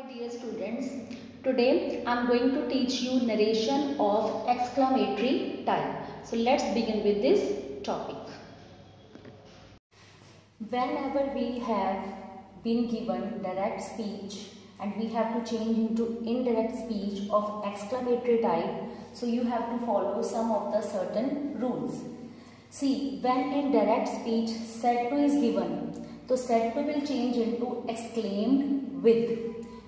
dear students, today I am going to teach you narration of exclamatory type. So let's begin with this topic. Whenever we have been given direct speech and we have to change into indirect speech of exclamatory type, so you have to follow some of the certain rules. See, when in direct speech said to is given, so said to will change into exclaimed with.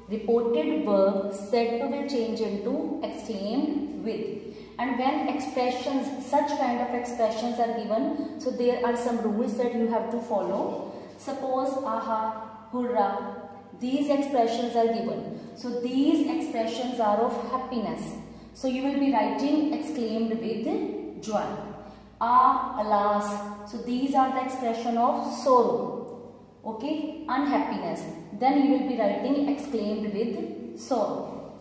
Reported verb said to will change into exclaimed with. And when expressions, such kind of expressions are given, so there are some rules that you have to follow. Suppose aha, hurrah, these expressions are given. So these expressions are of happiness. So you will be writing exclaimed with joy. Ah, alas, so these are the expression of sorrow. Okay, unhappiness. Then you will be writing exclaimed with sorrow.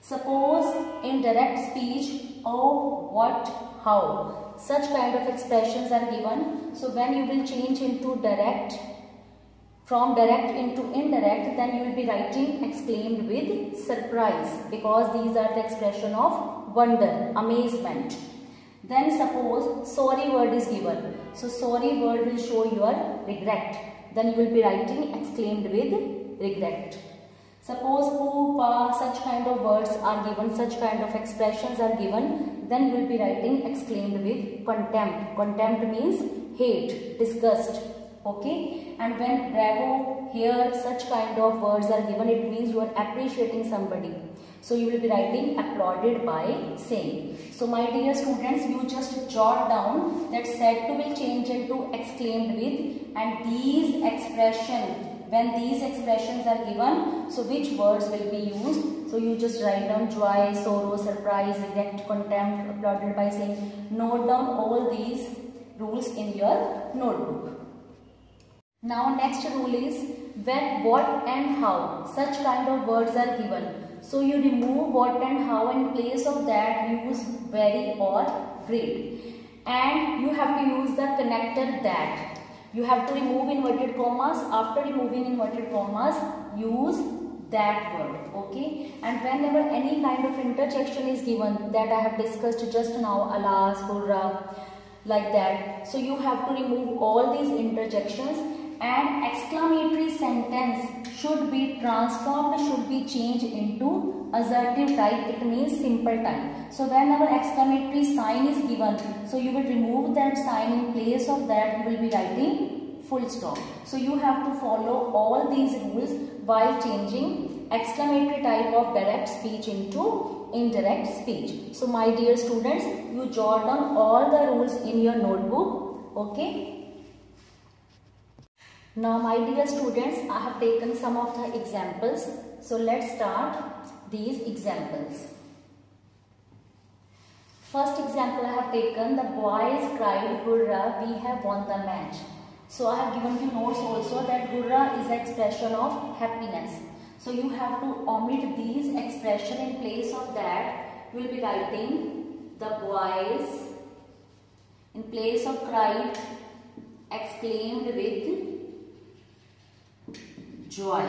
Suppose in direct speech, oh, what, how, such kind of expressions are given. So when you will change into direct, from direct into indirect, then you will be writing exclaimed with surprise, because these are the expression of wonder, amazement. Then suppose sorry word is given. So sorry word will show your regret. Then you will be writing exclaimed with regret. Suppose poo, pa, such kind of words are given, such kind of expressions are given, then you will be writing exclaimed with contempt. Contempt means hate, disgust. Okay, and when bravo, here, such kind of words are given, it means you are appreciating somebody. So you will be writing applauded by saying. So my dear students, you just jot down that said to will change into exclaimed with, and these expressions, when these expressions are given, so which words will be used? So you just write down joy, sorrow, surprise, regret, contempt, applauded by saying. Note down all these rules in your notebook. Now next rule is when, what and how, such kind of words are given. So you remove what and how, in place of that use very or great. And you have to use the connector that. You have to remove inverted commas. After removing inverted commas, use that word. Okay. And whenever any kind of interjection is given, that I have discussed just now, alas, hurrah, like that. So you have to remove all these interjections. And exclamatory sentence should be transformed, should be changed into assertive type. It means simple type. So whenever exclamatory sign is given, so you will remove that sign. In place of that you will be writing full stop. So you have to follow all these rules while changing exclamatory type of direct speech into indirect speech. So my dear students, you jot down all the rules in your notebook. Okay. Now my dear students, I have taken some of the examples. So let's start these examples. First example I have taken, the boys cried, hurrah, we have won the match. So I have given you notes also that hurrah is an expression of happiness. So you have to omit these expression. In place of that, you will be writing the boys. In place of cried, exclaimed with joy.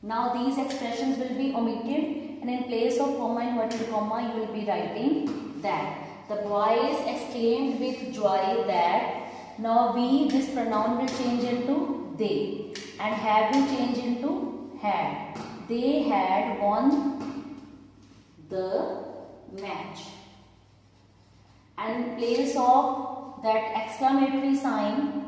Now these expressions will be omitted, and in place of comma, inverted comma, you will be writing that. The boys exclaimed with joy that. Now we, this pronoun will change into they, and have will change into had. They had won the match. And in place of that exclamatory sign,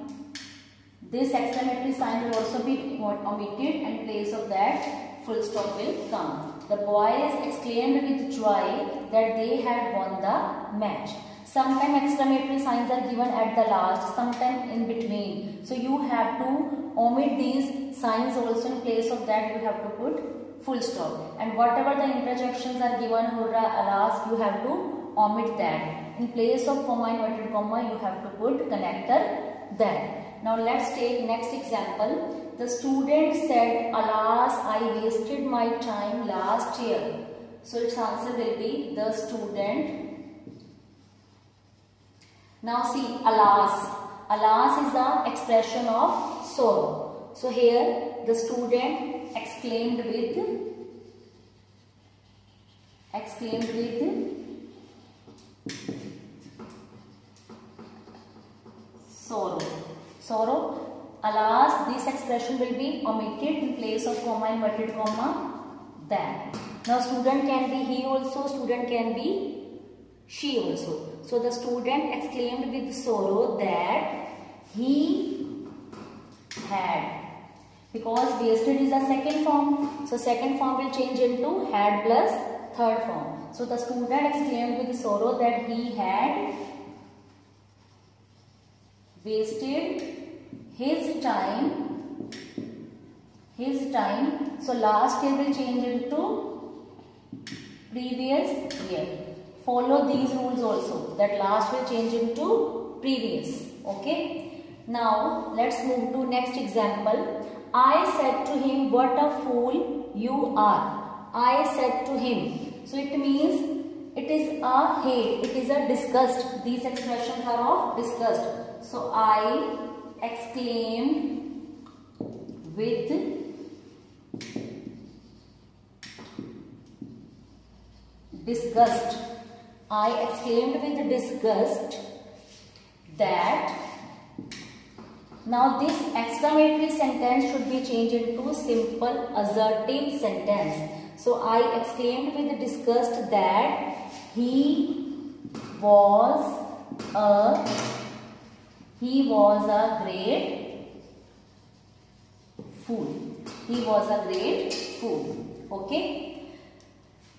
this exclamatory sign will also be omitted, and in place of that full stop will come. The boys exclaimed with joy that they had won the match. Sometimes exclamatory signs are given at the last, sometimes in between. So you have to omit these signs also. In place of that you have to put full stop. And whatever the interjections are given, hurrah, alas, you have to omit that. In place of comma, inverted comma, you have to put connector that. Now let's take next example. The student said, alas, I wasted my time last year. So its answer will be the student. Now see, alas. Alas is the expression of sorrow. So here the student exclaimed with sorrow. Alas, this expression will be omitted in place of comma, inverted comma, that. Now student can be he also, student can be she also. So the student exclaimed with sorrow that he had. Because wasted is a second form. So second form will change into had plus third form. So the student exclaimed with sorrow that he had wasted his time. So last year will change into previous year. Follow these rules also, that last will change into previous. Okay. Now let's move to next example. I said to him, what a fool you are. I said to him. So it means it is a hate, it is a disgust. These expressions are of disgust. So I exclaimed with disgust. I exclaimed with disgust that. Now this exclamatory sentence should be changed into simple assertive sentence. So I exclaimed with disgust that he was a great fool. He was a great fool. Okay.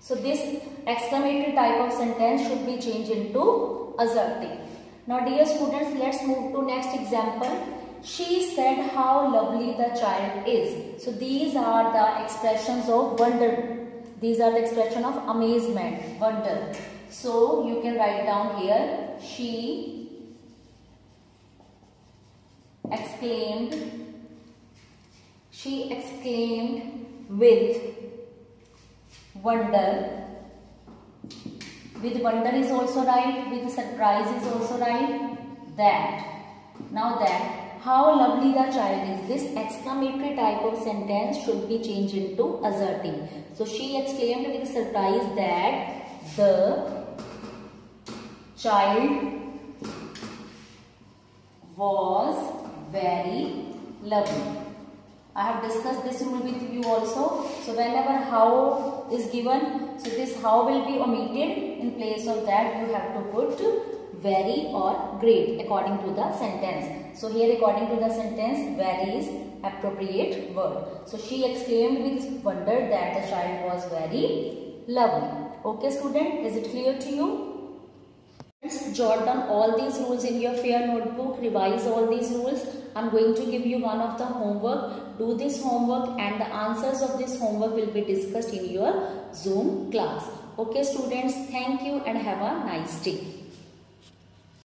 So this exclamatory type of sentence should be changed into assertive. Now dear students, let's move to next example. She said how lovely the child is. So these are the expressions of wonder. These are the expression of amazement, wonder. So you can write down here. She exclaimed with wonder. With wonder is also right. With surprise is also right. That. Now that. How lovely the child is. This exclamatory type of sentence should be changed into assertive. So she exclaimed with surprise that the child was very lovely. I have discussed this rule with you also. So whenever how is given, so this how will be omitted. In place of that you have to put very or great according to the sentence. So here according to the sentence, very is appropriate word. So she exclaimed with wonder that the child was very lovely. Okay student, is it clear to you? Jot down all these rules in your fair notebook, revise all these rules. I am going to give you one of the homework. Do this homework and the answers of this homework will be discussed in your Zoom class. Okay students, thank you and have a nice day.